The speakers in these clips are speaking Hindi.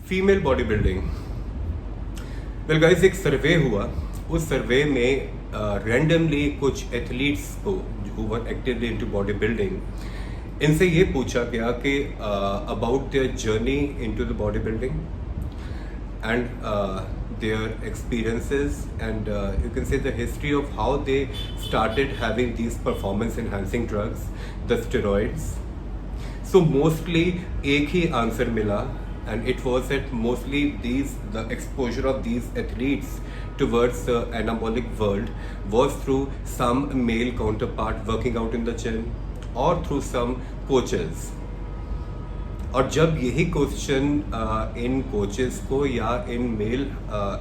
Female body building. Well guys, एक सर्वे हुआ। उस सर्वे में रैंडमली कुछ एथलीट्स को who were actively into body building, इनसे ये पूछा गया कि about their journey into the body building and their experiences and you can say the history of how they started having these performance enhancing drugs, the steroids. So mostly एक ही आंसर मिला, and it was that mostly the exposure of these athletes towards the anabolic world was through some male counterpart working out in the gym or through some coaches. और जब यही क्वेश्चन इन कोचेस को या इन मेल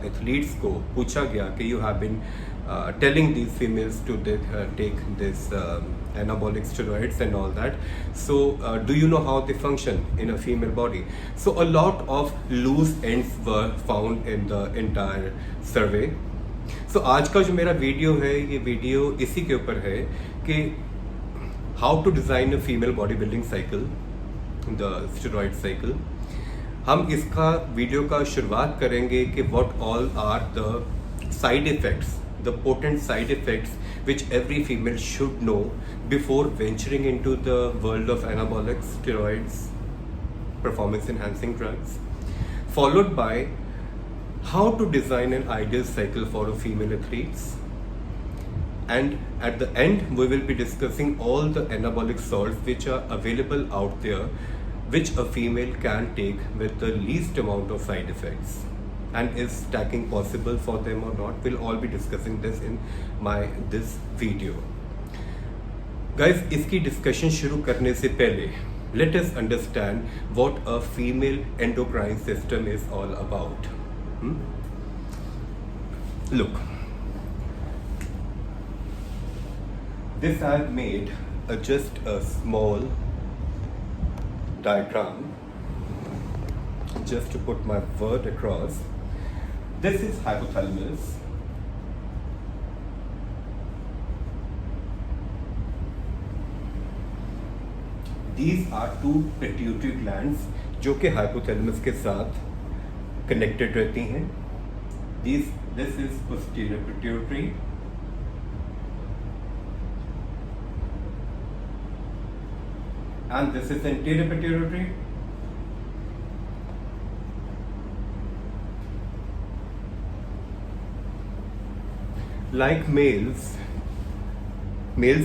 एथलीट्स को पूछा गया कि you have been telling these females to take this anabolic steroids and all that, so do you know how they function in a female body? So a lot of loose ends were found in the entire survey. So आज का जो मेरा वीडियो है, ये वीडियो इसी के ऊपर है कि how to design a female body building cycle, the steroid cycle. हम इसका वीडियो का शुरुआत करेंगे कि what all are the side effects, the potent side effects which every female should know before venturing into the world of anabolics, steroids, performance enhancing drugs, followed by how to design an ideal cycle for a female athletes, and at the end we will be discussing all the anabolic salts which are available out there, which a female can take with the least amount of side effects, and is stacking possible for them or not. We'll all be discussing this in this video. Guys, इसकी डिस्कशन शुरू करने से पहले let us understand what a female endocrine system is all about. Look, this I've made just a small diagram just to put my word across. This is hypothalamus. These are two pituitary glands जो कि hypothalamus के साथ connected रहती हैं. This is posterior pituitary. And this is anterior pituitary. Like males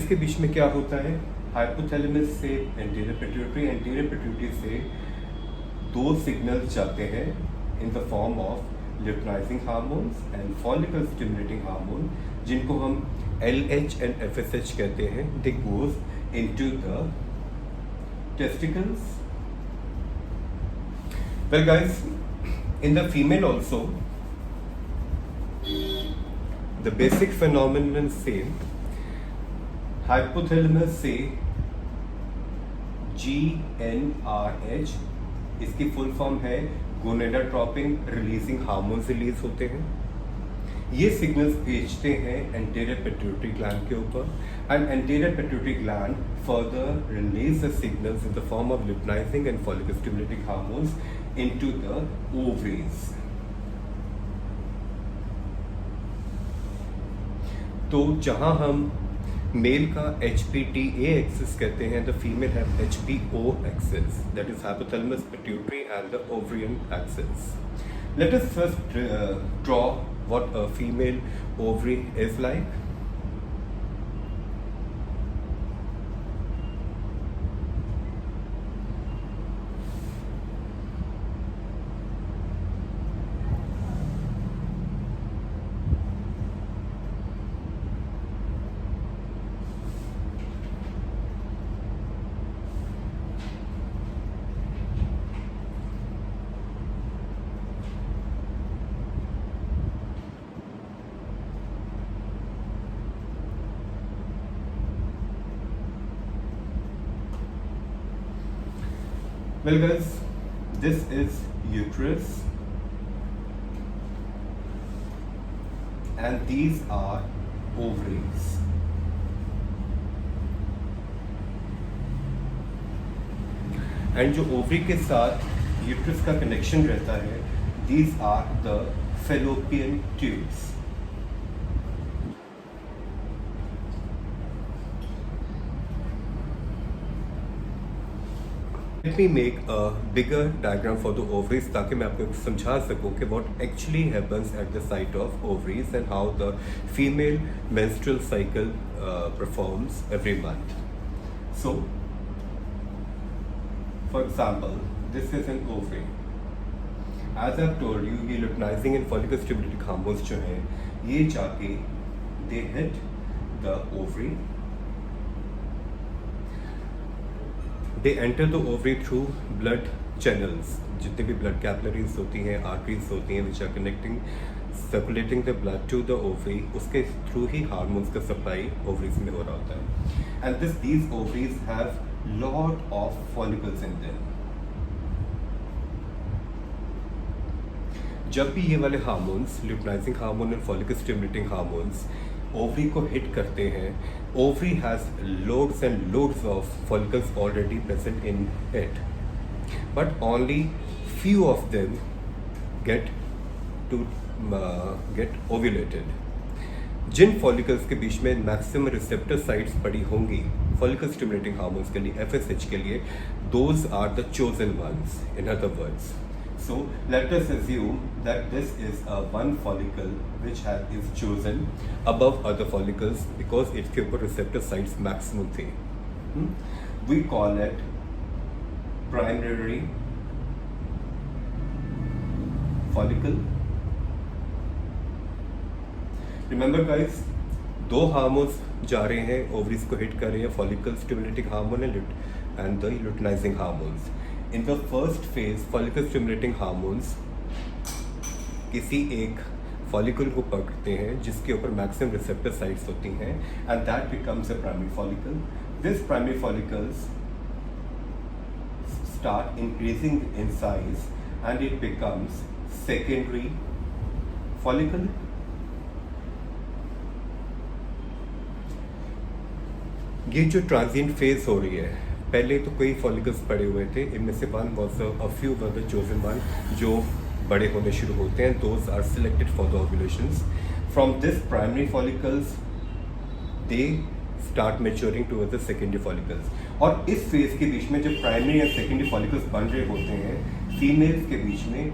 के बीच में क्या होता है? हाइपोथैलेमस से एंटीरियर पिट्यूटरी से दो सिग्नल्स जाते हैं in the form of luteinizing hormones and follicle stimulating hormone, जिनको हम LH and FSH कहते हैं. They goes into the testicles. Well guys, in the female also the basic phenomenon same. hypothalamus से GnRH, इसकी फुल फॉर्म है गोनेडोट्रोपिन रिलीजिंग हार्मोन्स रिलीज होते हैं. ये सिग्नल्स भेजते हैं एंटीरियर पिट्यूटरी ग्लैंड के ऊपर, and anterior pituitary gland further release the signals in the form of luteinising and follicle stimulating hormones into the ovaries. तो जहां हम मेल का HPTA एक्सिस कहते हैं, the female have HPO axis, that is hypothalamus, pituitary and the ovarian axis. Let us first draw what a female ovary is like. Well guys, this is uterus and these are ovaries. And जो ओवरी के साथ यूट्रस का कनेक्शन रहता है, these are the fallopian tubes. Let me make a bigger diagram for the ovaries ताकि मैं आपको समझा सकूं कि what actually happens at the site of ovaries and how the female menstrual cycle performs every month. So, for example, this is an ovary. As I've told you, ये luteinizing and follicle stimulating hormones जो हैं ये जाके they hit the ovary. They enter the ovary through blood channels, जितने भी blood capillaries होती हैं, arteries होती हैं, which are circulating the blood to the ovary, उसके थ्रू ही हार्मोन्स का सप्लाई ovaries में हो रहा होता है। And these ovaries have lot of follicles in them. जब भी ये वाले hormones, luteinizing hormone and follicle stimulating hormones ovary को हिट करते हैं, ovary has loads and loads of follicles already present in it, but only few of them get ovulated. जिन फॉलिकल्स के बीच में मैक्सिमम रिसेप्टर साइट्स पड़ी होंगी फॉलिकल स्टिमुलेटिंग हार्मोन्स के लिए, FSH के लिए, those are the chosen ones, in other words. So let us assume that this is a one follicle which is chosen above other follicles because its ऊपर receptor sites maximum थे. We call it primary follicle. Remember guys, दो हार्मोन्स जा रहे हैं, ओवरीज को हिट कर रहे हैं, follicle stimulating hormone and the luteinising hormones. In the first phase, follicle stimulating hormones किसी एक follicle को पकड़ते हैं जिसके ऊपर maximum receptor sites होती हैं and that becomes a primary follicle. These primary follicles start increasing in size and it becomes secondary follicle. ये जो ट्रांजिएंट फेज हो रही है, पहले तो कई फॉलिकल्स पड़े हुए थे, इनमें से one was a few were the chosen one जो बड़े होने शुरू होते हैं, those are selected for the ovulations. From this primary follicles they start maturing towards the secondary follicles. और इस फेज के बीच में जब प्राइमरी एंड सेकेंडरी फॉलिकल्स बन रहे होते हैं, फीमेल्स के बीच में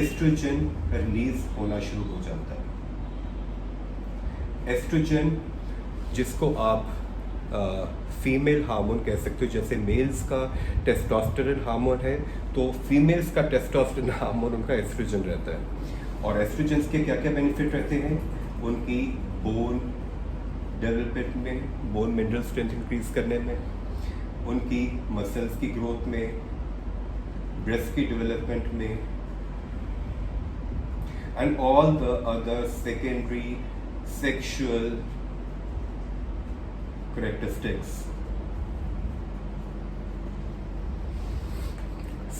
एस्ट्रोजन रिलीज होना शुरू हो जाता है. एस्ट्रोजन जिसको आप फीमेल हार्मोन कह सकते हो, जैसे मेल्स का टेस्टोस्टेरोन हार्मोन है तो फीमेल्स का टेस्टोस्टेरोन हार्मोन उनका एस्ट्रोजन रहता है. और एस्ट्रोजन्स के क्या क्या बेनिफिट रहते हैं? उनकी बोन डेवलपमेंट में, बोन मिनरल स्ट्रेंथ इंक्रीज करने में, उनकी मसल्स की ग्रोथ में, ब्रेस्ट की डेवलपमेंट में and all the other secondary sexual characteristics.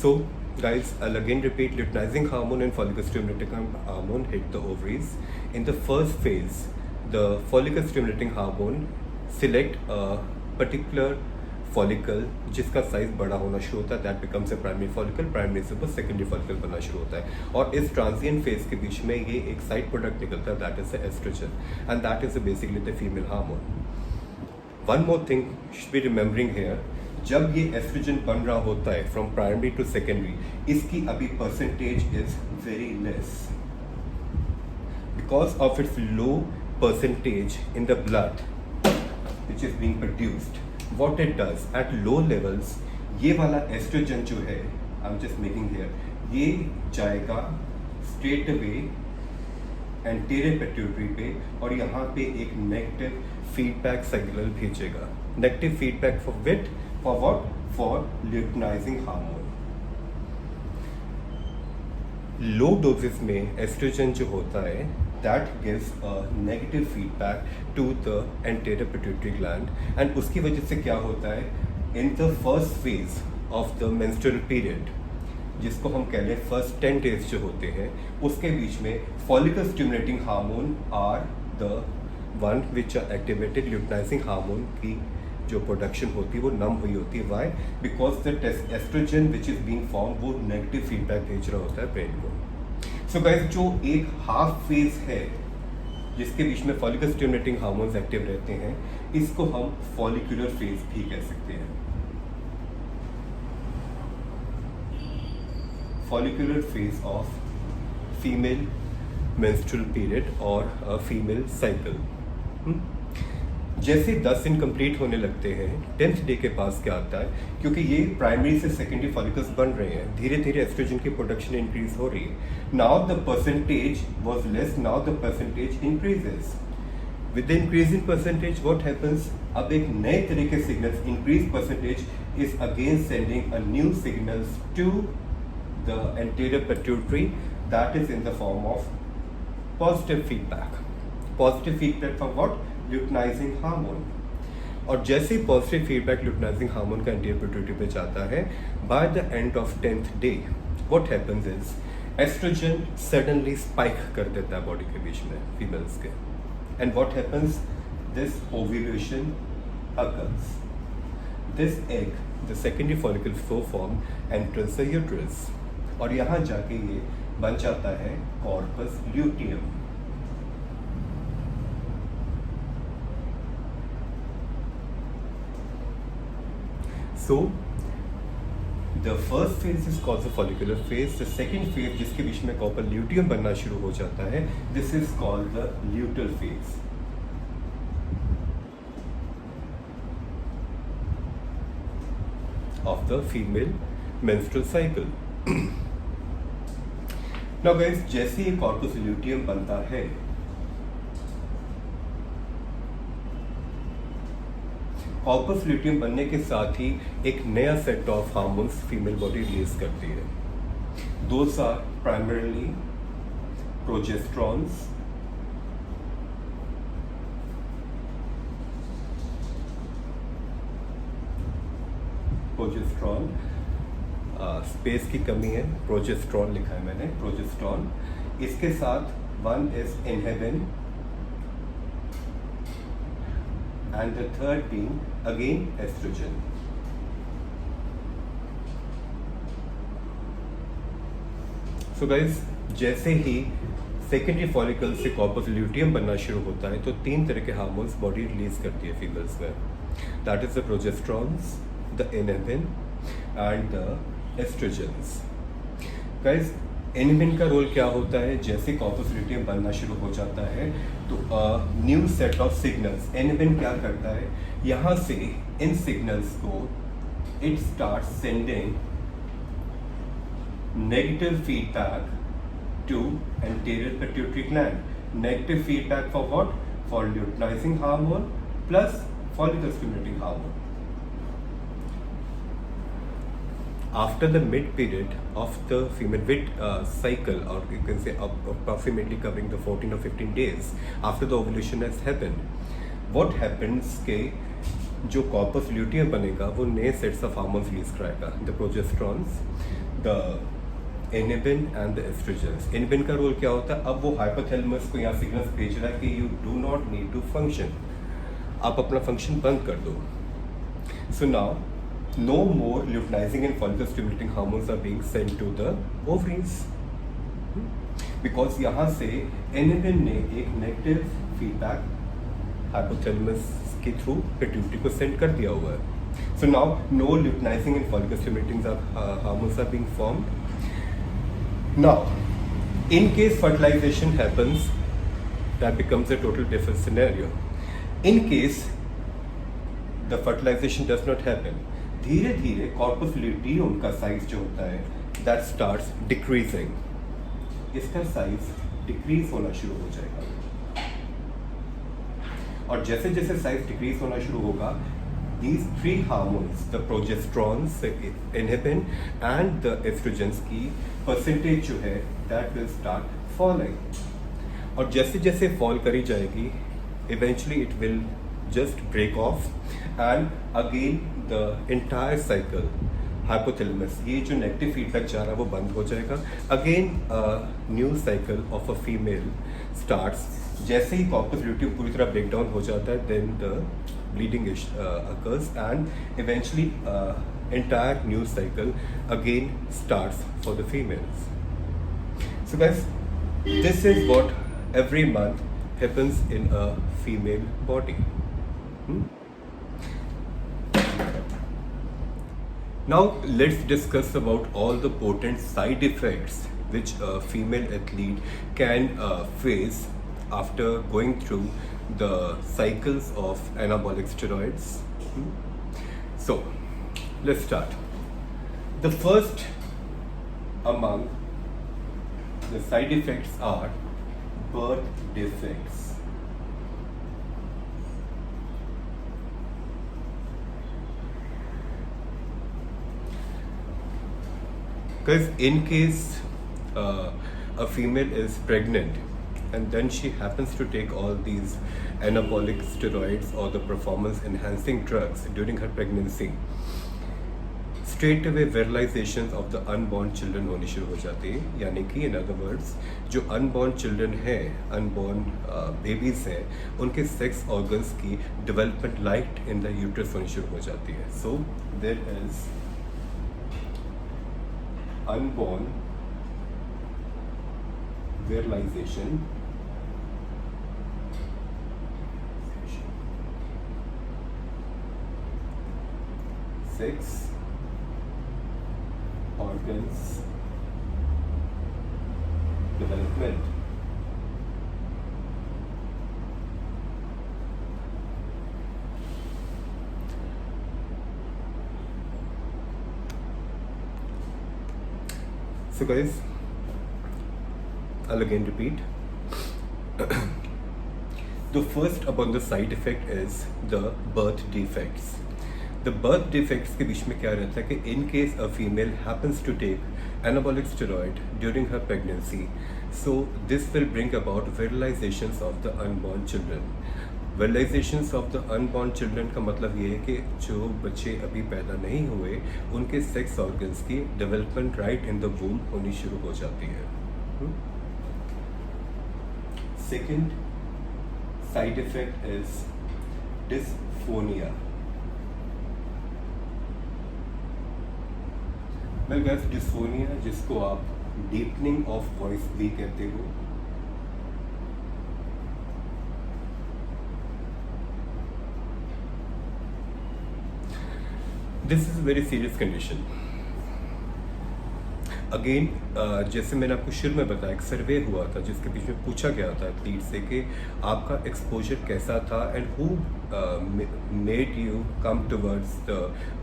So guys, I'll again repeat, luteinizing hormone and follicle stimulating hormone hit the ovaries. In the first phase, the follicle stimulating hormone select a particular follicle जिसका साइज बड़ा होना शुरू होता है, that becomes a primary follicle. Primary से बस सेकेंडरी follicle बनना शुरू होता है. और इस ट्रांजिएंट फेज के बीच में ये एक साइड प्रोडक्ट निकलता है, that is the estrogen, and that is basically the female hormone. One more thing you should be remembering here, जब ये एस्ट्रोजन बन रहा होता है फ्रॉम प्राइमरी टू सेकेंडरी, इसकी अभी percentage is very less because of its low percentage in the blood which is being produced. What it does at low levels, ये वाला एस्ट्रोजन जो है, I am just making here, ये जाएगा स्ट्रेट अवे एंटीरियर पिट्यूटरी पे और यहाँ पे एक नेगेटिव फीडबैक सिग्नल भेजेगा. Negative feedback for with, for what? For luteinizing hormone. Low doses में एस्ट्रोजन जो होता है that gives a negative feedback to the anterior pituitary gland, and उसकी वजह से क्या होता है, in the first phase of the menstrual period, जिसको हम कह लें फर्स्ट 10 days जो होते हैं, उसके बीच में follicle stimulating hormone are the one which are activated. luteinizing hormone की जो प्रोडक्शन होती है वो नम हुई होती है. Why? Because the estrogen which is being form वो नेगेटिव फीडबैक भेज रहा होता है ब्रेन को. सो गाइस, जो एक हाफ फेज है जिसके बीच में फॉलिकल स्टिमुलेटिंग हार्मोन्स एक्टिव रहते हैं, इसको हम फॉलिकुलर फेज भी कह सकते हैं. Follicular phase of female menstrual period और फीमेल साइकिल. जैसे 10 दिन कंप्लीट होने लगते हैं, 10th डे के पास क्या आता है, क्योंकि ये प्राइमरी से सेकेंडरी फॉलिकल्स बन रहे हैं, धीरे धीरे एस्ट्रोजन की प्रोडक्शन इंक्रीज हो रही है. Now the percentage was less, now the percentage increases. With the increase in percentage what happens, अब एक नए तरह के signals, increase percentage is again sending a new signals to the anterior pituitary, that is in the form of positive feedback. Positive feedback for what? Luteinizing hormone. और जैसे ही पॉजिटिव फीडबैक ल्यूटिनाइजिंग हार्मोन का एंटीरियर पिट्यूटरी पे जाता है, by the end of 10th day what happens is estrogen suddenly spike कर देता है बॉडी के बीच में फीमेल्स के. And what happens, this ovulation occurs. This egg, the secondary follicle flow form, enters the uterus और यहाँ जाके ये बन जाता है corpus luteum. So, the first phase is called the follicular phase. The second phase जिसके बीच में कॉपर ल्यूटियम बनना शुरू हो जाता है, this is called the luteal phase. of the female menstrual cycle. Now guys, जैसे ही कॉर्पस ल्यूटियम बनता है, कॉर्पस ल्यूटियम बनने के साथ ही एक नया set of hormones female body release करती है. Those are primarily progesterones, progesterone, space की कमी है, प्रोजेस्ट्रॉन लिखा है मैंने, प्रोजेस्ट्रॉन. इसके साथ one is inhibin and the third being again estrogen. So guys, जैसे ही सेकेंडरी फॉलिकल से कॉर्पस ल्यूटियम बनना शुरू होता है तो 3 तरह के हार्मोन्स बॉडी रिलीज करती है फीमेल्स में. That is the progesterones, the inhibin and the estrogens. Guys, inhibin का रोल क्या होता है? जैसे कॉर्पस ल्यूटियम बनना शुरू हो जाता है तो new set of signals, inhibin क्या करता है, यहाँ से इन सिग्नल्स को it start sending negative feedback to anterior pituitary gland. Negative feedback for what? For luteinizing hormone plus follicle stimulating hormone. After the mid period of the female cycle, or you can say approximately covering the 14 or 15 days after the ovulation has happened, what happens के जो कॉर्पस ल्यूटियम बनेगा वो नए सेट्स ऑफ हार्मोन्स रिलीज कराएगा. The progesterones, the inhibin and the estrogens. Inhibin का रोल क्या होता है? अब वो हाइपोथैलेमस को यहाँ सिग्नल्स भेज रहा है कि you do not need to function, आप अपना फंक्शन बंद कर दो. So now no more luteinizing and follicle stimulating hormones are being sent to the ovaries, because यहाँ से इनहिबिन ने एक नेगेटिव फीडबैक हाइपोथैलेमस के थ्रू पिट्यूटरी को सेंड कर दिया हुआ है. So now no luteinizing and follicle stimulating hormones are being formed. Now, in case fertilization happens, that becomes a total different scenario. In case the fertilization does not happen, धीरे धीरे कॉर्पस ल्यूटियम का साइज जो होता है दैट स्टार्ट्स डिक्रीजिंग. इसका साइज डिक्रीज होना शुरू हो जाएगा और जैसे जैसे साइज डिक्रीज होना शुरू होगा, these 3 hormones, the progesterones, inhibin and the estrogens की परसेंटेज जो है that will start falling. और जैसे जैसे फॉल करी जाएगी, eventually it will just break off and again the entire cycle hypothalamus, ये जो नेगेटिव फीडबैक जा रहा है वो बंद हो जाएगा. Again new cycle of a female starts. जैसे ही कॉर्पस ल्यूटियम पूरी तरह ब्रेक डाउन हो जाता है, then the bleeding occurs, and eventually entire news cycle again starts for the females. So guys, this is what every month happens in a female body. Now let's discuss about all the potent side effects which a female athlete can face after going through the cycles of anabolic steroids. So let's start. The first among the side effects are birth defects. Because in case a female is pregnant and then she happens to take all these anabolic steroids or the performance enhancing drugs during her pregnancy, straight away virilizations of the unborn children होनी शुरू हो जाती है. यानी कि in other words, जो unborn children हैं, unborn babies हैं, उनके sex organs की development light in the uterus होनी शुरू हो जाती है. So there is unborn virilization, sex organs development. So guys, I'll again repeat. The first upon the side effect is the birth defects. The birth defects के बीच में क्या रहता है कि in case a female happens to take anabolic steroid during her pregnancy, so this will bring about virilizations of the unborn children. Virilizations of the unborn children का मतलब ये है कि जो बच्चे अभी पैदा नहीं हुए उनके सेक्स ऑर्गन्स की डेवलपमेंट राइट इन द वूम होनी शुरू हो जाती है. Second side effect is dysphonia. Well guys, dysphonia जिसको आप deepening of voice भी कहते हो, this is very serious condition. Again जैसे मैंने आपको शुरू में बताया, एक सर्वे हुआ था जिसके बीच में पूछा गया था एथलीट से कि आपका एक्सपोजर कैसा था and who made you come towards the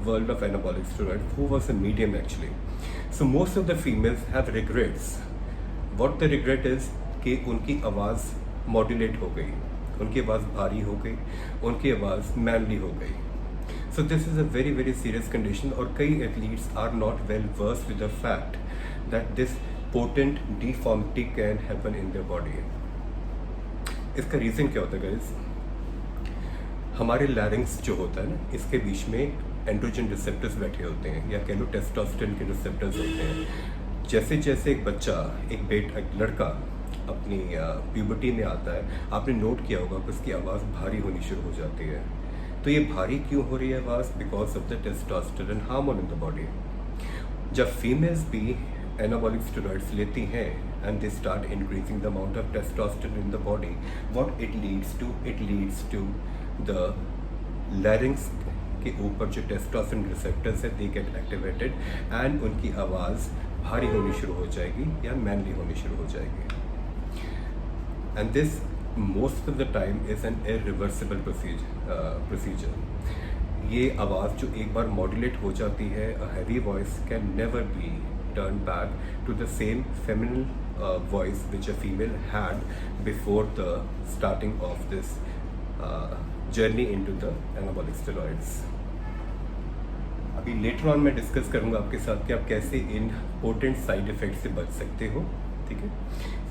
world of anabolic steroid, who was a medium actually. So most of the females have regrets. What the regret is कि उनकी आवाज़ मॉड्यूलेट हो गई, उनकी आवाज़ भारी हो गई, उनकी आवाज़ मैनली हो गई. So this is a very very serious condition और कई athletes are not well versed with the fact that this potent deformity can happen in their body. इसका रीज़न क्या होता है guys? हमारे लैरिंग्स जो होता है ना, इसके बीच में एंड्रोजन रिसेप्टर्स बैठे होते हैं या कह लो टेस्टोस्टेरोन के रिसेप्टर्स होते हैं. जैसे जैसे एक लड़का अपनी प्यूबर्टी में आता है, आपने नोट किया होगा कि उसकी आवाज़ भारी होनी शुरू हो जाती है. तो ये भारी क्यों हो रही है आवाज़? Because of the testosterone hormone in the body. जब फीमेल्स भी एनाबॉलिक स्टेरॉइड्स लेती हैं and they start increasing the amount of testosterone in the body, what it leads to the larynx के ऊपर जो टेस्टोस्टेरोन रिसेप्टर्स है, दे गेट एक्टिवेटेड एंड उनकी आवाज़ भारी होनी शुरू हो जाएगी या मैनली होनी शुरू हो जाएगी. And this most of the time is an irreversible procedure. ये आवाज़ जो एक बार मॉड्यूलेट हो जाती है, a heavy voice can never be turned back to the same feminine voice which a female had before the starting of this journey into the anabolic steroids. अभी लेटर ऑन मैं डिस्कस करूँगा आपके साथ कि आप कैसे इन पोटेंट साइड इफ़ेक्ट से बच सकते हो. ठीक है,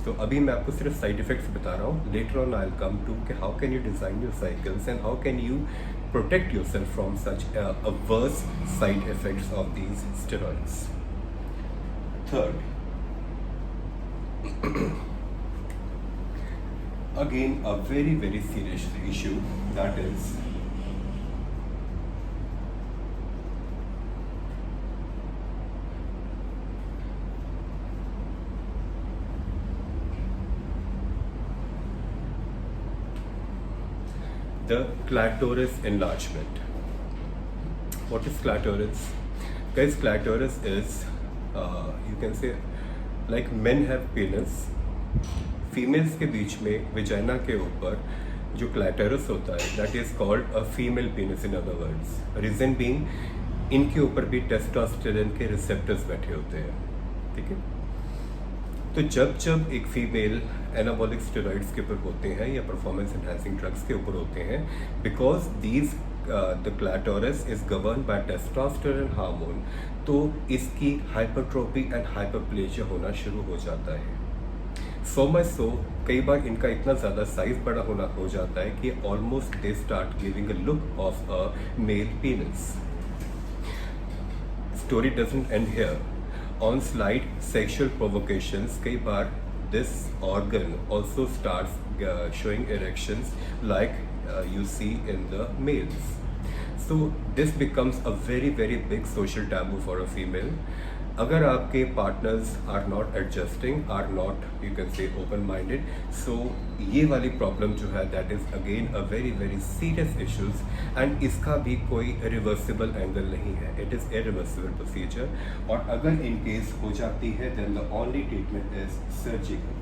तो अभी मैं आपको सिर्फ साइड इफ़ेक्ट्स बता रहा हूँ. Later on I will come to कि how can you design your cycles and how can you protect yourself from such adverse side effects of these steroids. Third, again a very very serious issue, that is the clitoris enlargement. What is clitoris? Guys, clitoris is, you can say, like men have penis, females के बीच में विजाइना के ऊपर जो क्लैटरस होता है, that is called a female penis in other words. Reason being इनके ऊपर भी टेस्टोस्टेरोन के रिसेप्टर्स बैठे होते हैं. ठीक है. तो जब जब एक फीमेल एनाबॉलिक स्टेरॉइड्स के ऊपर होते हैं या परफॉर्मेंस एनहांसिंग ड्रग्स के ऊपर होते हैं, because these the clitoris is govern by testosterone hormone, तो इसकी हाइपरट्रोफी एंड हाइपरप्लेजिया होना शुरू हो जाता है. सो मच सो, कई बार इनका इतना ज़्यादा साइज बड़ा होना हो जाता है कि almost they start giving a look of a male penis. Story doesn't end here. On slide sexual provocations, कई बार this organ also starts showing erections like you see in the males. So this becomes a very very big social taboo for a female. अगर आपके partners are not adjusting, are not, you can say, open minded, so ये वाली problem जो है that is again a very very serious issues, and इसका भी कोई reversible angle नहीं है. It is irreversible procedure, और अगर in case हो जाती है then the only treatment is surgical.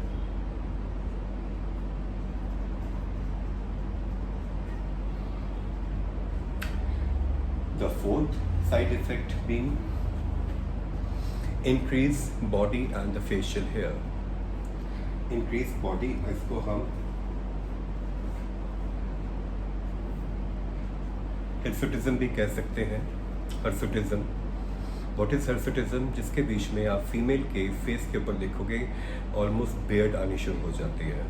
The fourth side effect being increase body and the facial hair. Increase body, इसको हम हिर्सुटिज्म भी कह सकते हैं. Hirsutism, what is hirsutism? जिसके बीच में आप फीमेल के फेस के ऊपर देखोगे ऑलमोस्ट बियर्ड आनी शुरू हो जाती है.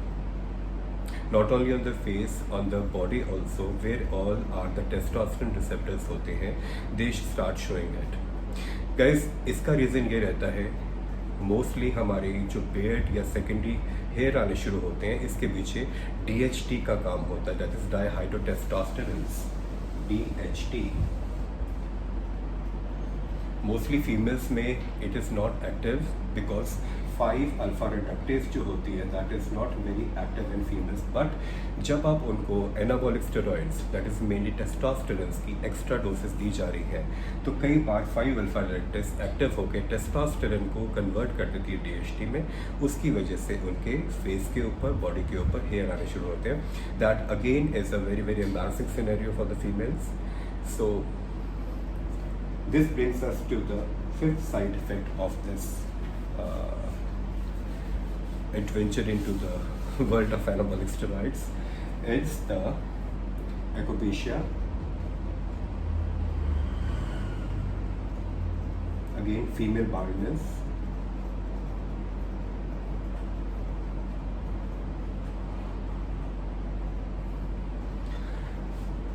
Not only on the face, on the body also, where all are the testosterone receptors होते हैं, they start showing it. Guys, इसका रीज़न ये रहता है, मोस्टली हमारे जो बेयर्ड या सेकेंडरी हेयर आने शुरू होते हैं, इसके पीछे DHT का काम होता है, that is dihydrotestosterones, DHT. Mostly females में it is not active because 5 alpha reductase जो होती है that is not very active in females. But जब आप उनको anabolic steroids, that is mainly testosterones की एक्स्ट्रा डोसेस दी जा रही है, तो कई बार 5 अल्फा रिडक्टेज एक्टिव होकर टेस्टोस्टेरोन को कन्वर्ट कर देती है DHT में. उसकी वजह से उनके फेस के ऊपर, बॉडी के ऊपर हेयर आने शुरू होते हैं. That again is a very very embarrassing scenario for the females. So this brings us to the fifth side effect of this adventure into the world of anabolic steroids. It's the echinacea. Again, female baldness.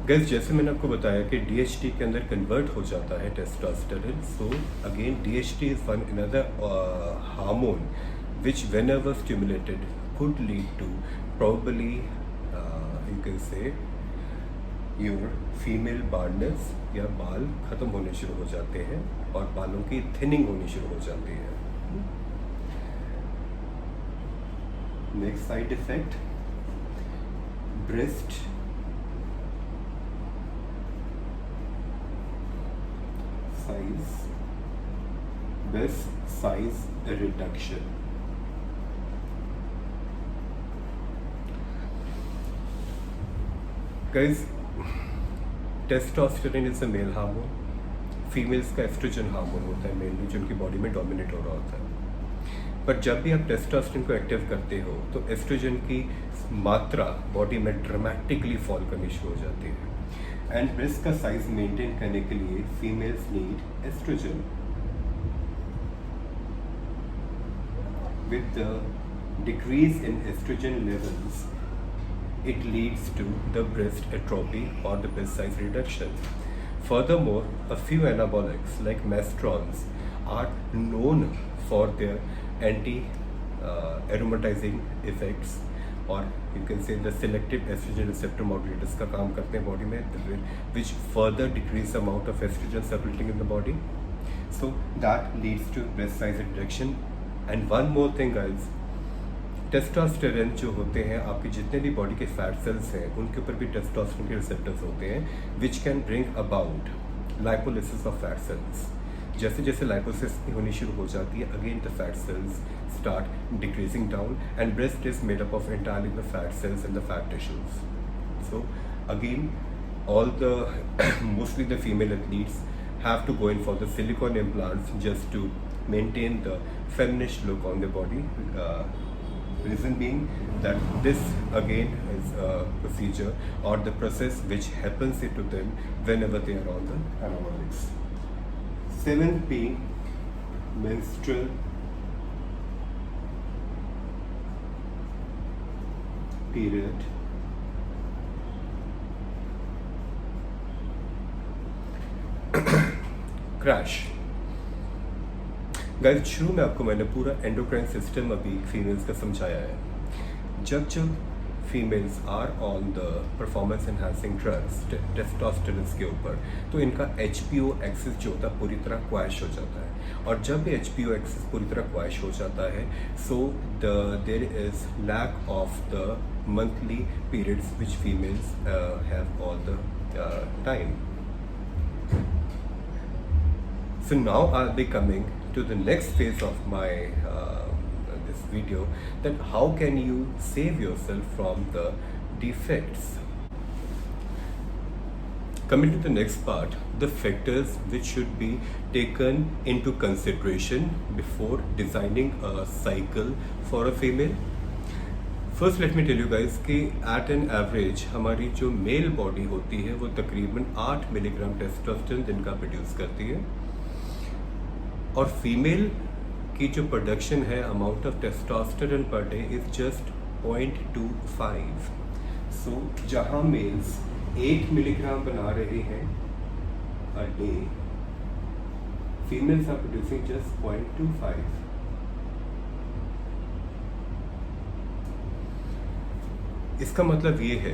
Gas, जैसे मैंने आपको बताया कि DHT के अंदर कन्वर्ट हो जाता है testosterone. So again DHT is one another hormone which whenever stimulated could lead to probably you can say your female baldness, या बाल ख़त्म होने शुरू हो जाते हैं और बालों की थिनिंग होनी शुरू हो जाती है. Next side effect, breast size reduction. Guys, testosterone is a male hormone. Females का एस्ट्रोजन हार्मोन होता है मेनली, जो उनकी बॉडी में डोमिनेट हो रहा होता है. पर जब भी आप टेस्टोस्टेरोन को एक्टिव करते हो तो एस्ट्रोजन की मात्रा बॉडी में ड्रामेटिकली फॉल करनी शुरू हो जाती है. एंड ब्रेस्ट का साइज मेंटेन करने के लिए females need estrogen. With the decrease in estrogen levels, it leads to the breast atrophy or the breast size reduction. Furthermore, a few anabolics like mastrons are known for their anti-aromatizing effects, or you can say the selective estrogen receptor modulators का काम करते हैं बॉडी में, which further decrease the amount of estrogen circulating in the body. So that leads to breast size reduction. And one more thing, guys, testosterone जो होते हैं, आपके जितने भी बॉडी के फैट सेल्स हैं उनके ऊपर भी टेस्टोस्टेरोन के रिसेप्टर्स होते हैं which can bring about lipolysis of fat cells. जैसे जैसे लाइपोलिसिस होनी शुरू हो जाती है, again the fat cells start decreasing down and breast is made up of entirely the fat cells and the fat tissues. So again, all the mostly the female athletes have to go in for the silicone implants just to maintain the feminine look on their body. Reason being that this again is a procedure or the process which happens to them whenever they are on the anabolics. 7th being menstrual period. Crash. Guys शुरू में आपको मैंने पूरा एंडोक्राइन सिस्टम अभी फीमेल्स का समझाया है। जब जब females are on the performance enhancing drugs testosterone के ऊपर, तो इनका HPO एक्सिस जो होता है पूरी तरह क्वैश हो जाता है, और जब ये HPO एक्सिस पूरी तरह क्वैश हो जाता है so there is lack of the monthly periods which females have all the time. So now I'll be coming to the next phase of my this video, that how can you save yourself from the defects. Coming to the next part, the factors which should be taken into consideration before designing a cycle for a female. First let me tell you guys कि एट एन एवरेज हमारी जो मेल बॉडी होती है वो तकरीबन 8 मिलीग्राम टेस्टोस्टेरोन दिन का प्रोड्यूस करती है, और फीमेल की जो प्रोडक्शन है amount of testosterone per day is just 0.25. So जहाँ मेल्स 8 मिलीग्राम बना रहे हैं a day, females are producing just 0.25. इसका मतलब ये है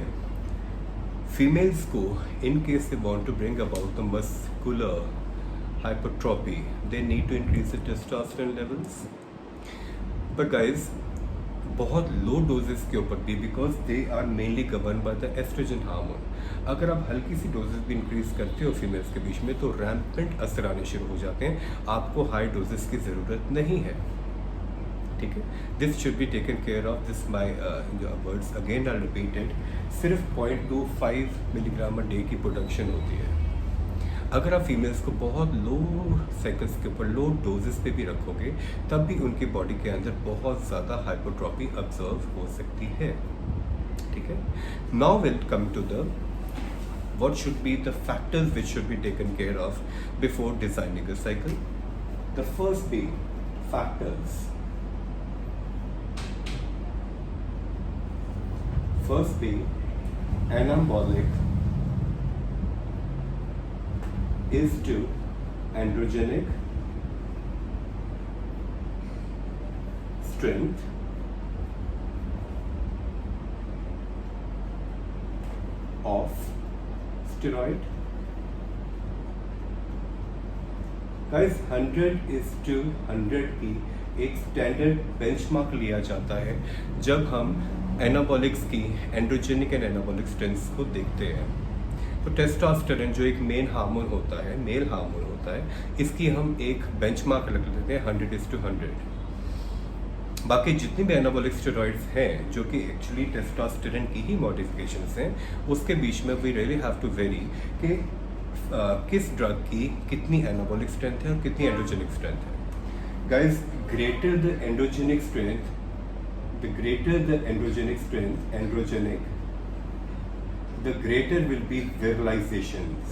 फीमेल्स को in case they want to bring about the muscular hypertrophy, they need to increase the testosterone levels. But guys, बहुत लो डोजेस के ऊपर भी, because they are mainly govern by the estrogen hormone, अगर आप हल्की सी डोजेस भी इंक्रीज करते हो फीमेल्स के बीच में तो रैम्पेंट असर आने शुरू हो जाते हैं, आपको हाई डोजेस की ज़रूरत नहीं है। ठीक है, this should be taken care of. This my words again I repeated, सिर्फ 0.25 मिलीग्राम अ डे की प्रोडक्शन होती है। अगर आप फीमेल्स को बहुत लो साइकिल्स के ऊपर लो डोजेस पे भी रखोगे तब भी उनकी बॉडी के अंदर बहुत ज़्यादा हाइपोट्रोफी ऑब्जर्व हो सकती है। ठीक है, now will come to the what should be the factors which should be taken care of before designing a cycle. The first being factors. First being anabolic is to androgenic strength of steroid. Guys, 100:100 की एक स्टैंडर्ड बेंचमार्क लिया जाता है जब हम एनाबॉलिक्स की एंड्रोजेनिक एंड एनाबॉलिक स्ट्रेंथ्स को देखते हैं। तो टेस्टोस्टेरोन जो एक मेन हार्मोन होता है, मेल हार्मोन होता है, इसकी हम एक बेंचमार्क रख लेते हैं 100:100। बाकी जितनी भी एनाबॉलिक स्टेरॉइड्स हैं जो कि एक्चुअली टेस्टोस्टेरोन की ही मॉडिफिकेशंस हैं, उसके बीच में we really have to very कि किस ड्रग की कितनी एनाबॉलिक स्ट्रेंथ है और कितनी एंड्रोजेनिक स्ट्रेंथ है। Guys, greater the androgenic strength, the greater the androgenic strength, androgenic, the greater will be virilizations.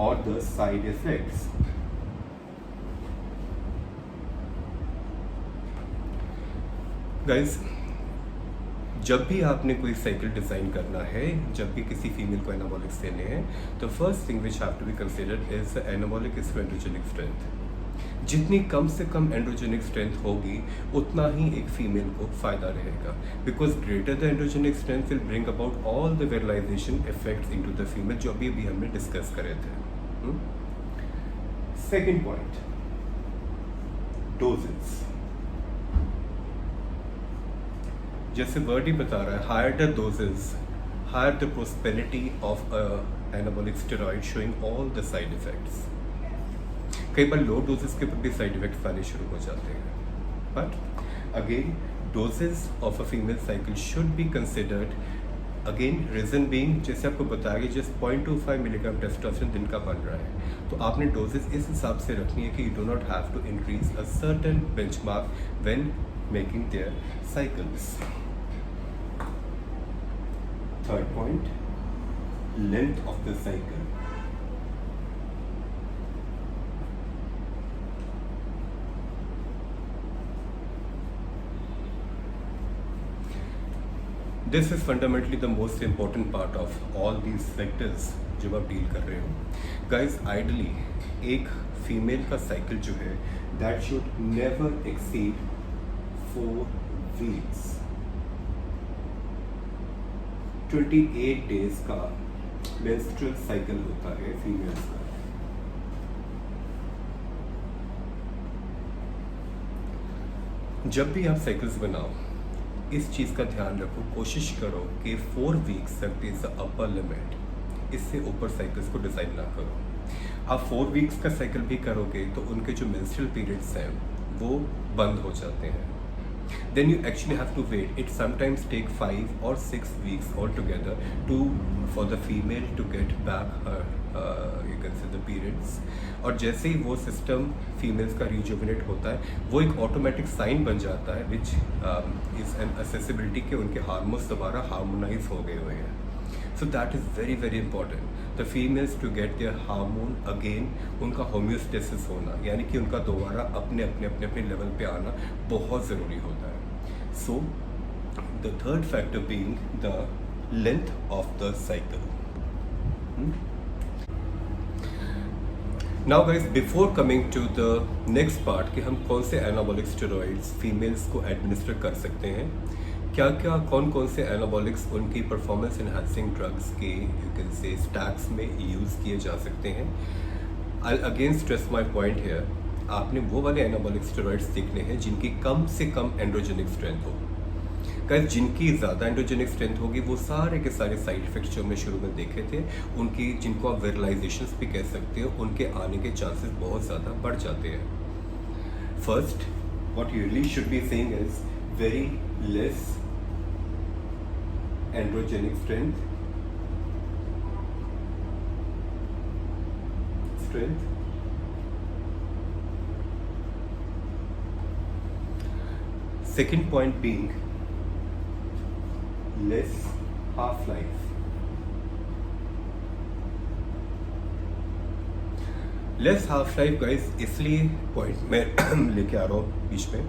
Or the side effects. Guys, जब भी आपने कोई साइकिल डिज़ाइन करना है, जब भी किसी फीमेल को एनाबॉलिक्स देने हैं, तो first thing which have to be considered is anabolic is androgenic strength. जितनी कम से कम एंड्रोजेनिक स्ट्रेंथ होगी उतना ही एक फीमेल को फ़ायदा रहेगा, because greater the androgenic strength will bring about all the virilization effects into the female जो अभी हमने डिस्कस करे थे। सेकेंड पॉइंट, डोजेस, जैसे वर्ड ही बता रहा है, higher the doses higher the prosperity of anabolic steroid showing all the side effects. कई बार लो डोजेस के ऊपर भी साइड इफेक्ट्स आने शुरू हो जाते हैं, but again doses of a female cycle should be considered. Again reason being, जैसे आपको बताया कि जस्ट 0.25 मिलीग्राम टेस्टोस्टेरोन दिन का बन रहा है, तो आपने डोजेस इस हिसाब से रखनी है कि you do not have to increase a certain benchmark when making their cycles. Third point, length of the cycle. This is fundamentally the most important part of all these factors जब आप डील कर रहे हो। गाइज आइडली एक फीमेल का साइकिल जो है that should never exceed 4 weeks. 28 days का मेंस्ट्रुअल साइकिल होता है फीमेल्स का। जब भी आप साइकिल्स बनाओ इस चीज़ का ध्यान रखो, कोशिश करो कि 4 वीक्स तक इज द अपर लिमिट, इससे ऊपर साइकिल्स को डिज़ाइन ना करो। आप 4 वीक्स का साइकिल भी करोगे तो उनके जो मेंस्ट्रुअल पीरियड्स हैं वो बंद हो जाते हैं। Then you actually have to wait, it sometimes take 5 or 6 weeks altogether for the female to get back her you can say the periods. और जैसे ही वो सिस्टम फीमेल्स का रिजुविनेट होता है वो एक ऑटोमेटिक साइन बन जाता है विच इज़ एन असेसिबिलिटी के उनके हार्मोन्स दोबारा हार्मोनाइज हो गए हुए हैं। So that is very very important the females to get their hormone again, उनका होम्योस्टेसिस होना, यानी कि उनका दोबारा अपने अपने अपने अपने लेवल पे आना बहुत ज़रूरी होता है। So the third factor being the length of the cycle. Now guys before coming to the next part कि हम कौन से एनाबॉलिक स्टेरॉइड्स फीमेल्स को एडमिनिस्टर कर सकते हैं, क्या क्या कौन कौन से एनाबॉलिक्स उनकी परफॉर्मेंस एनहांसिंग ड्रग्स के यू कैन से स्टैक्स में यूज़ किए जा सकते हैं। I again stress my point here, आपने वो वाले एनाबॉलिक स्टेरॉइड्स देखने हैं जिनकी कम से कम एंड्रोजेनिक स्ट्रेंथ हो। गाइस जिनकी ज़्यादा एंड्रोजेनिक स्ट्रेंथ होगी वो सारे के सारे साइड इफेक्ट्स जो हमने शुरू में देखे थे उनकी, जिनको आप विरलाइजेशंस भी कह सकते हो, उनके आने के चांसेस बहुत ज़्यादा बढ़ जाते हैं। First what you really should be saying is very less androgenic strength second point being less half-life. Less half life guys इसलिए पॉइंट में लेके आ रहा हूँ बीच में।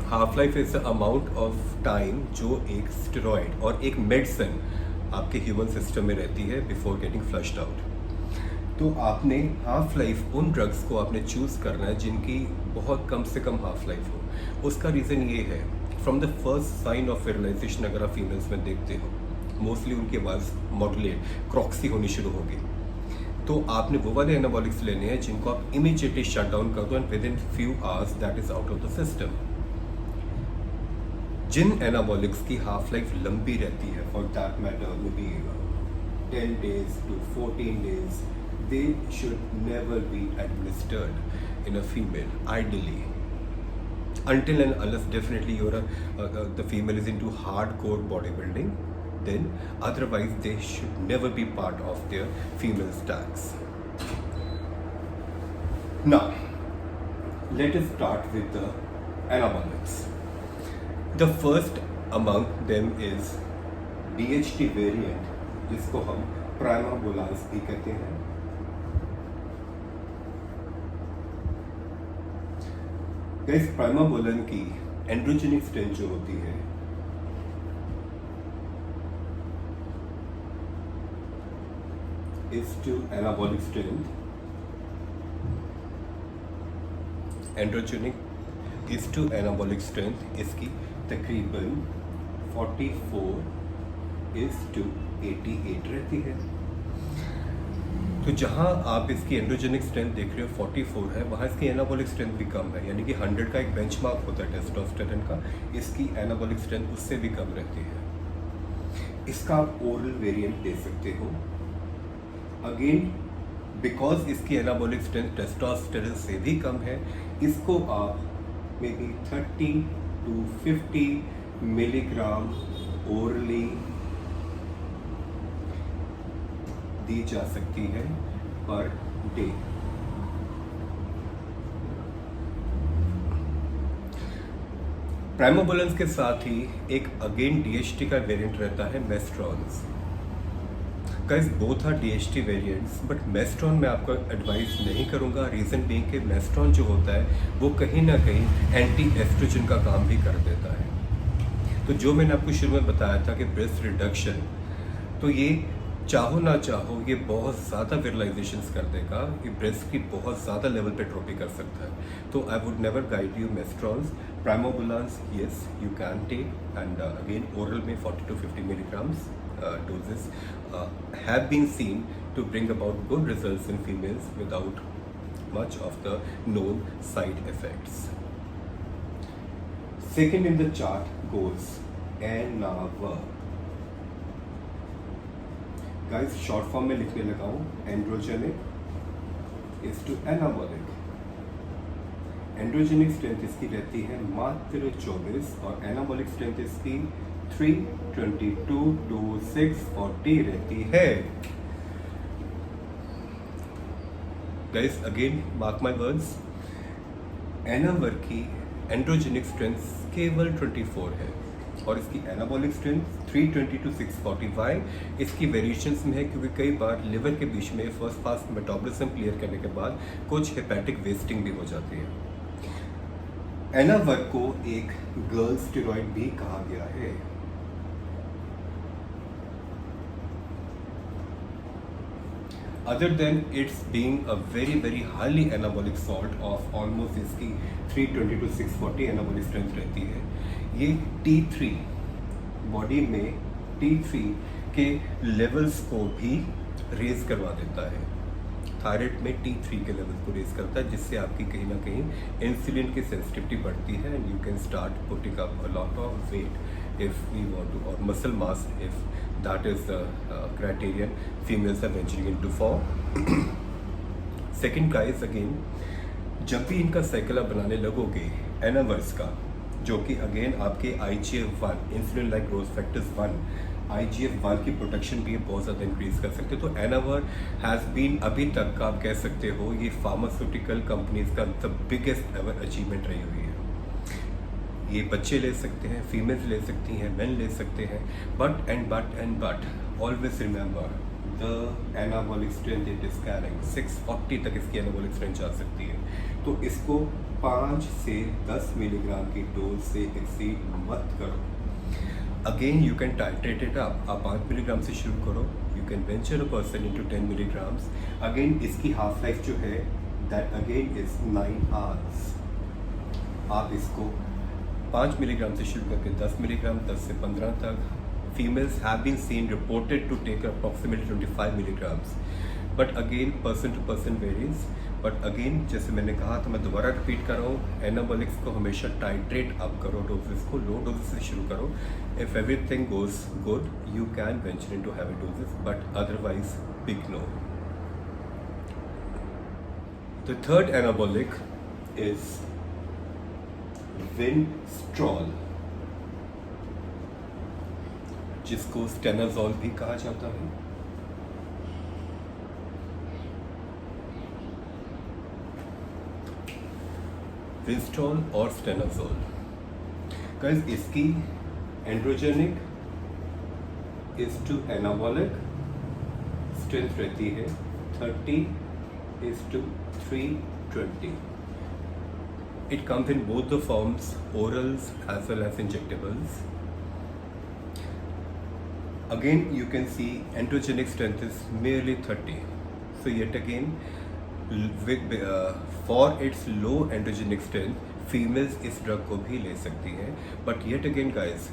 Half life is the amount of time जो एक स्टेरॉइड और एक मेडिसिन आपके ह्यूमन सिस्टम में रहती है बिफोर गेटिंग फ्लश्ड आउट। तो आपने हाफ लाइफ उन ड्रग्स को आपने चूज़ करना है जिनकी बहुत कम से कम हाफ लाइफ हो। उसका रीज़न ये है, from the first sign of virilization अगर आप फीमेल्स में देखते हो मोस्टली उनकी आवाज़ मॉड्यूलेट क्रॉक्सी होनी शुरू होगी। तो आपने वो वाले एनाबॉलिक्स लेने हैं जिनको आप इमीडिएटली शट डाउन कर दो and within few hours that is out of the system. जिन एनाबॉलिक्स की हाफ लाइफ लंबी रहती है, for that matter maybe 10 days to 14 days, they should never be administered in a female ideally, until and unless definitely the female is into hardcore bodybuilding, then otherwise they should never be part of their female stacks. Now let us start with the anabolics. The first among them is DHT variant, जिसको हम प्राइमाबोलांस भी कहते हैं। गाइस प्राइमाबोलान की एंड्रोजेनिक स्ट्रेंथ जो होती है is to anabolic strength, androgenic is to anabolic strength इसकी तकरीबन 44 is to 88 रहती है। तो जहाँ आप इसकी एंड्रोजेनिक स्ट्रेंथ देख रहे हो 44 है, वहाँ इसकी एनाबॉलिक स्ट्रेंथ भी कम है, यानी कि 100 का एक बेंचमार्क होता है टेस्टोस्टेरोन का, इसकी एनाबॉलिक स्ट्रेंथ उससे भी कम रहती है। इसका आप ओरल वेरिएंट ले सकते हो। अगेन बिकॉज इसकी एनाबॉलिक स्ट्रेंथ टेस्टोस्टेरोन से भी कम है, इसको आप maybe 30 to 50 milligram orally दी जा सकती है पर डे। प्राइमोबुलेंस के साथ ही एक अगेन डीएचटी का वेरिएंट रहता है masterons. Guys both are DHT variants, but masteron मैं आपको एडवाइस नहीं करूंगा। रीजन बीइंग कि मेस्ट्रॉन जो होता है वो कहीं ना कहीं एंटी एस्ट्रोजन का काम भी कर देता है। तो जो मैंने आपको शुरू में बताया था कि ब्रेस्ट रिडक्शन, तो ये चाहो ना चाहो ये बहुत ज़्यादा विरलाइजेशंस कर देगा, ये ब्रेस्ट की बहुत ज़्यादा लेवल पे ट्रॉपी कर सकता है। तो I would never guide you masterons. Primobolans yes you can take, and again oral में 40 to 50 milligrams doses have been seen to bring about good results in females without much of the known side effects. Second in the chart goes Anavar. Guys, short form में लिखने लगा हूँ, androgenic is to anabolic. Androgenic strength इसकी रहती है मात्र 24 और एनाबॉलिक स्ट्रेंथ इसकी 322 to 640 रहती है। Guys again mark my words, anavar की एंड्रोजेनिक स्ट्रेंथ केवल 24 है और इसकी एनाबॉलिक स्ट्रेंथ 320 to 645 इसकी वेरिएशंस में है, क्योंकि कई बार लिवर के बीच में फर्स्ट पास मेटाबॉलिज्म क्लियर करने के बाद कुछ हेपेटिक वेस्टिंग भी हो जाती है। एनावर को एक गर्ल स्टेरॉइड भी कहा गया है। other than its being a very highly anabolic salt of almost इसकी 320 to 640 एनाबॉलिक स्ट्रेंथ रहती है। ये T3 बॉडी में T3 के लेवल्स को भी रेज करवा देता है, थायराइड में T3 के लेवल्स को रेज करता है, जिससे आपकी कहीं ना कहीं इंसुलिन की सेंसिटिविटी बढ़ती है and you can start putting up a lot of weight if we want to, और muscle mass if that is the criterion females are venturing into for. Second guys again, जब भी इनका साइकिल आप बनाने लगोगे एनावर्स का, जो कि अगेन आपके IGF-1 insulin like growth factors 1 IGF-1 की प्रोटेक्शन भी बहुत ज़्यादा इंक्रीज कर सकते हो। तो एनावर हैज़ बीन अभी तक का आप कह सकते हो ये फार्मास्यूटिकल कंपनीज का द बिगेस्ट एवर अचीवमेंट रही हुई है। ये बच्चे ले सकते हैं, फीमेल्स ले सकती हैं, मेन ले सकते हैं, but always remember the anabolic strength it is carrying 640 तक इसकी एनाबॉलिक स्ट्रेंथ जा सकती है। तो इसको 5 से 10 मिलीग्राम की डोज से एक्सीड मत करो। Again you can titrate it up, आप 5 मिलीग्राम से शुरू करो, you can venture a person into 10 milligrams. Again इसकी हाफ लाइफ जो है दैट अगेन इज 9 hours। आप इसको 5 मिलीग्राम से शुरू करके 10 मिलीग्राम, 10 से 15 तक। Females have been seen reported to take approximately 25 milligrams, but again person to person varies. But again जैसे मैंने कहा था, मैं दोबारा रिपीट कर रहा हूँ, एनाबॉलिक्स को हमेशा टाइट्रेट अप करो, डोजेस को लो डोजेस से शुरू करो। If everything goes good you can venture into heavy doses, but otherwise big no. The third anabolic is winstrol, जिसको स्टेनाजोल भी कहा जाता है। विनस्ट्रॉल और स्टेनाजोल गाइस, इसकी androgenic is to anabolic strength रहती है 30 is to 320. It comes in both the forms, orals as well as injectables. Again, you can see androgenic strength is merely 30. So yet again, for its low androgenic strength, females इस drug को भी ले सकती हैं. But yet again, guys,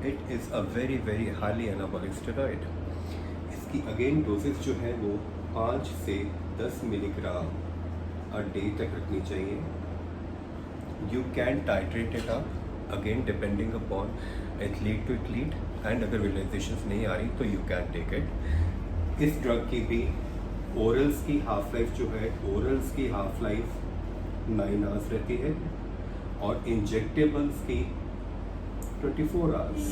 it is a very highly anabolic steroid. इसकी again doses जो है वो 5 से 10 मिलीग्राम अ डे तक रखनी चाहिए। You can titrate it up again depending upon athlete to athlete, and अगर विजुअलाइजेशंस नहीं आ रही तो यू कैन टेक इट। इस ड्रग की भी ओरल्स की हाफ लाइफ जो है, ओरल्स की हाफ लाइफ 9 आवर्स रहती है और इंजेक्टेबल्स की 24 आवर्स।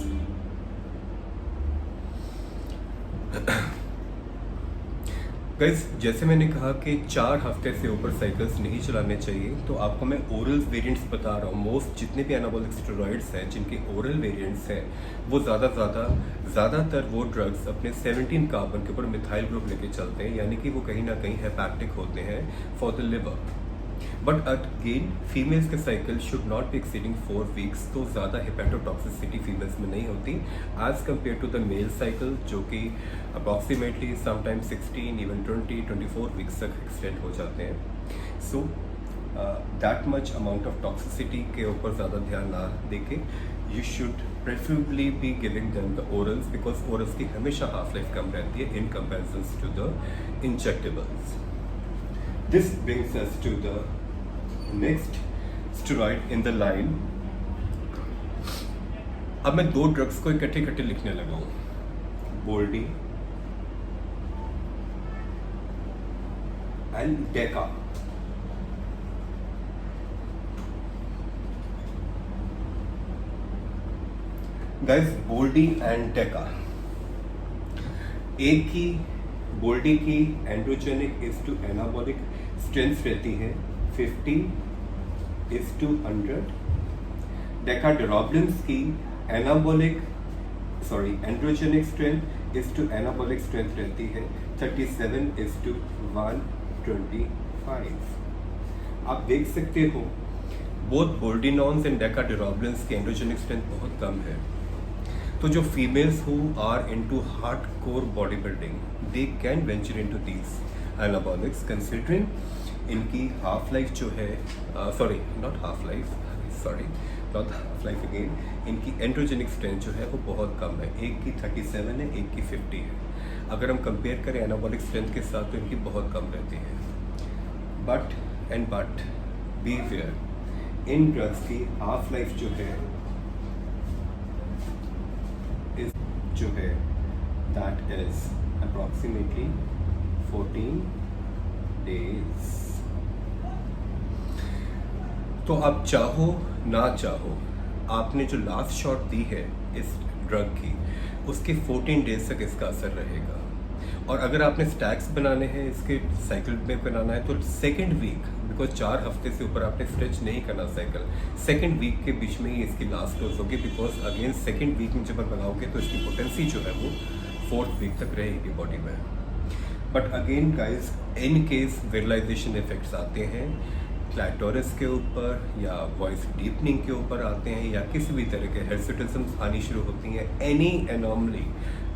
गाइस, जैसे मैंने कहा कि 4 हफ्ते से ऊपर साइकिल्स नहीं चलाने चाहिए, तो आपको मैं ओरल वेरिएंट्स बता रहा हूँ। मोस्ट जितने भी एनाबॉलिक स्टेरॉइड्स हैं जिनके ओरल वेरिएंट्स हैं, वो ज़्यादातर वो ड्रग्स अपने 17 कार्बन के ऊपर मिथाइल ग्रुप लेके चलते हैं, यानी कि वो कहीं ना कहीं हेपैटिक होते हैं for the liver. But again females के cycle should not be exceeding 4 weeks, तो ज़्यादा हेपेटोटॉक्सिसिटी फीमेल्स में नहीं होती as compare to the male cycle, जो कि अप्रॉक्सीमेटली समटाइम्स 16 इवन 24 वीक्स तक एक्सटेंड हो जाते हैं। So that much amount of toxicity के ऊपर ज़्यादा ध्यान ना देके you should preferably be giving them the orals, because orals की हमेशा हाफ लाइफ कम रहती है in comparison to the injectables. This brings us to the next steroid in the line. अब मैं 2 ड्रग्स को इकट्ठे लिखने लगा हूँ, boldy and deca. Guys, boldy and deca, एक ही बोल्डी की androgenic is to anabolic strength रहती है 50:100। डेकाडोरॉब्लिन्स की androgenic strength is to anabolic strength रहती है 37:125। आप देख सकते हो बोथ बोल्डिनॉन्स एंड डेकाडोरॉब्लिन्स की एंड्रोजेनिक स्ट्रेंथ बहुत कम है। तो जो females who are into hardcore body building, they can venture into these anabolics, considering इनकी हाफ लाइफ जो है, नॉट हाफ लाइफ अगेन, इनकी एंड्रोजेनिक स्ट्रेंथ जो है वो बहुत कम है। एक की 37 है, एक की 50 है। अगर हम कंपेयर करें एनाबॉलिक स्ट्रेंथ के साथ तो इनकी बहुत कम रहती है। बट बी वेयर, इन ड्रग्स की हाफ लाइफ जो है that is approximately 14 days। तो आप चाहो ना चाहो, आपने जो लास्ट शॉट दी है इस ड्रग की, उसके 14 डेज तक इसका असर रहेगा। और अगर आपने स्टैक्स बनाने हैं, इसके साइकिल में बनाना है, तो सेकेंड वीक, बिकॉज 4 हफ्ते से ऊपर आपने स्ट्रेच नहीं करना साइकिल, सेकेंड वीक के बीच में ही इसकी लास्ट डोज होगी, बिकॉज अगेन सेकेंड वीक में जब आप लगाओगे तो इसकी पोटेंसी जो है वो 4th वीक तक रहेगी बॉडी में। But again guys, in case visualization effects आते हैं क्लैटोरस के ऊपर या वॉइस डीपनिंग के ऊपर आते हैं, या किसी भी तरह के हिर्सुटिज्म्स आनी शुरू होती हैं, एनी एनॉमली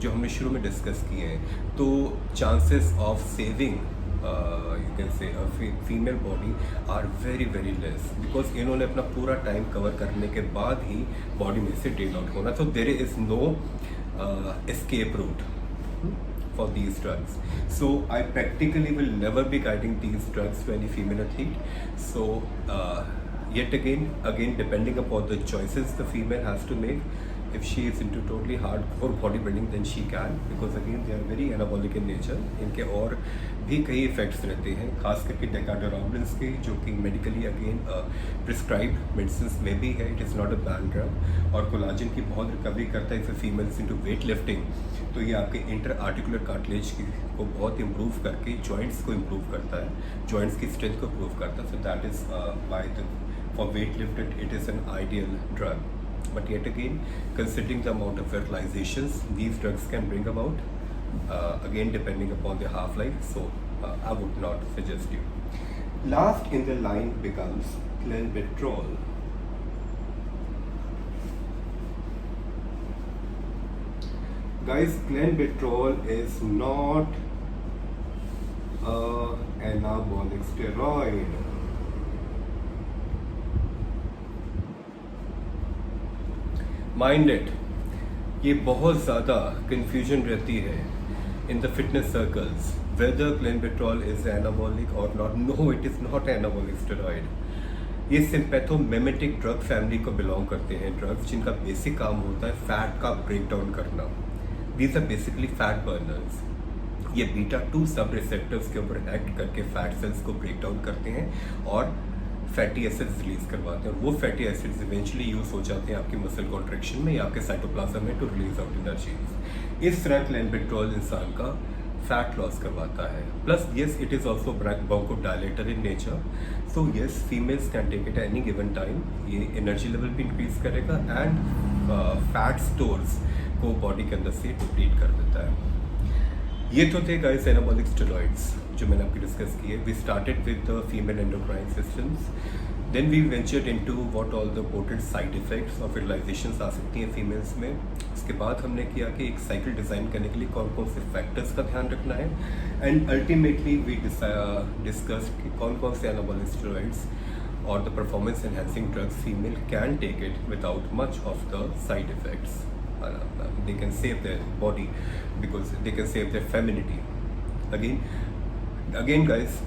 जो हमने शुरू में डिस्कस किए हैं, तो chances of saving you can say female body are very very less, because इन्होंने अपना पूरा टाइम कवर करने के बाद ही बॉडी में से ड्रेन आउट होना। तो there is no escape route for these drugs. So I practically will never be guiding these drugs to any female athlete. So yet again depending upon the choices the female has to make, if she is into totally hardcore bodybuilding then she can, because again they are very anabolic in nature। इनके और भी कई इफेक्ट्स रहते हैं, खास करके डेकाडोरॉब्लिन्स के, जो कि मेडिकली अगेन प्रिस्क्राइब्ड मेडिसिन में भी है, it is not a ban drug. और कोलाजन की बहुत रिकवरी करता है if females into weight lifting, तो ये आपके इंटर आर्टिकुलर कार्टिलेज को बहुत इम्प्रूव करके जॉइंट्स को इम्प्रूव करता है, जॉइंट्स की स्ट्रेंथ को इम्प्रूव करता है। सो that is by the for wait lifted it is an ideal drug. But yet again, considering the amount of fertilizations these drugs can bring about, again depending upon their half-life, so I would not suggest you. Last in the line becomes clenbuterol. Guys, clenbuterol is not an anabolic steroid. Mind it, ये बहुत ज़्यादा कन्फ्यूजन रहती है in the fitness circles whether clenbuterol is anabolic or not. No, it is not anabolic steroid. ये सिंपैथोमिमेटिक ड्रग फैमिली को बिलोंग करते हैं ड्रग्स जिनका बेसिक काम होता है फैट का ब्रेक डाउन करना. These are basically fat burners. ये बीटा 2 सब रिसेप्टर्स के ऊपर एक्ट करके फैट सेल्स को ब्रेक डाउन करते हैं और फैटी एसिड्स रिलीज करवाते हैं. और वो फैटी एसिड्स इवेंचुअली यूज हो जाते हैं आपकी मसल कॉन्ट्रैक्शन में या आपके साइटोप्लाज्म में टू रिलीज आउट एनर्जी. इस तरह क्लेंबुटरॉल इंसान का फैट लॉस करवाता है. Plus yes, it is also bronchodilator in nature. So yes, females can take it any given time. ये एनर्जी लेवल भी इंक्रीज करेगा एंड फैट स्टोर्स को बॉडी के अंदर से डिप्लीट कर देता है. ये तो थे गाइस एनाबॉलिक स्टेरॉइड्स जो मैंने आपकी डिस्कस किए. We started with the female endocrine systems, then we ventured into what all the potent side effects और फर्टिलाइजेशंस आ सकती हैं फीमेल्स में. उसके बाद हमने किया कि एक साइकिल डिज़ाइन करने के लिए कौन कौन से फैक्टर्स का ध्यान रखना है. एंड अल्टीमेटली वी डिस्कस कि कौन कौन से एनाबॉलिक स्टेरॉइड्स और the performance enhancing drugs female can take it without much of the side effects. They can save their body because they can save their femininity. Again guys,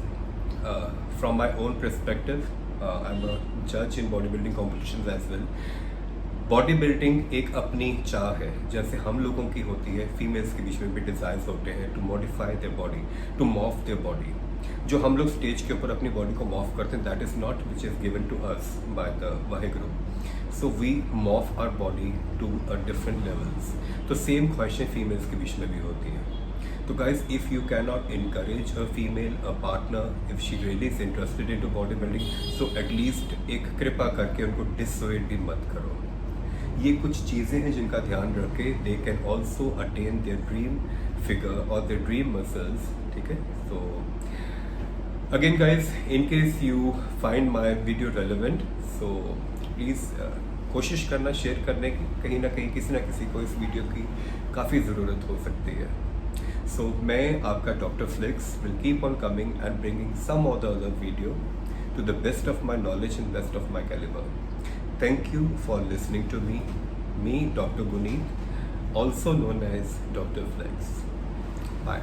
from my own perspective, I'm a judge in bodybuilding competitions as well. Body building एक अपनी चाह है जैसे हम लोगों की होती है. फीमेल्स के बीच में भी डिज़ायर्स होते हैं to modify their body, to morph their body. जो हम लोग स्टेज के ऊपर अपनी बॉडी को मॉर्फ करते हैं that is not which is given to us by the Waheguru. So we morph our body to a different levels. तो सेम ख्वाहिशें फीमेल्स के बीच में भी होती हैं. तो guys, if you can not encourage a female, a partner, if she really is interested in to body building, so at least एक कृपा करके उनको डिसोएड भी मत करो. ये कुछ चीज़ें हैं जिनका ध्यान रखे. They can also attain their dream figure और देयर ड्रीम मसल्स. ठीक है. So again guys, in case you find my video relevant, so please कोशिश करना शेयर करने की. कहीं ना कहीं किसी ना किसी को इस वीडियो की काफ़ी ज़रूरत हो सकती है. सो मैं आपका doctor Flix will keep on coming and bringing some और the other video to the best of my knowledge and best of my caliber. Thank you for listening to me Dr. Guneet, also known as Dr. Flex. Bye.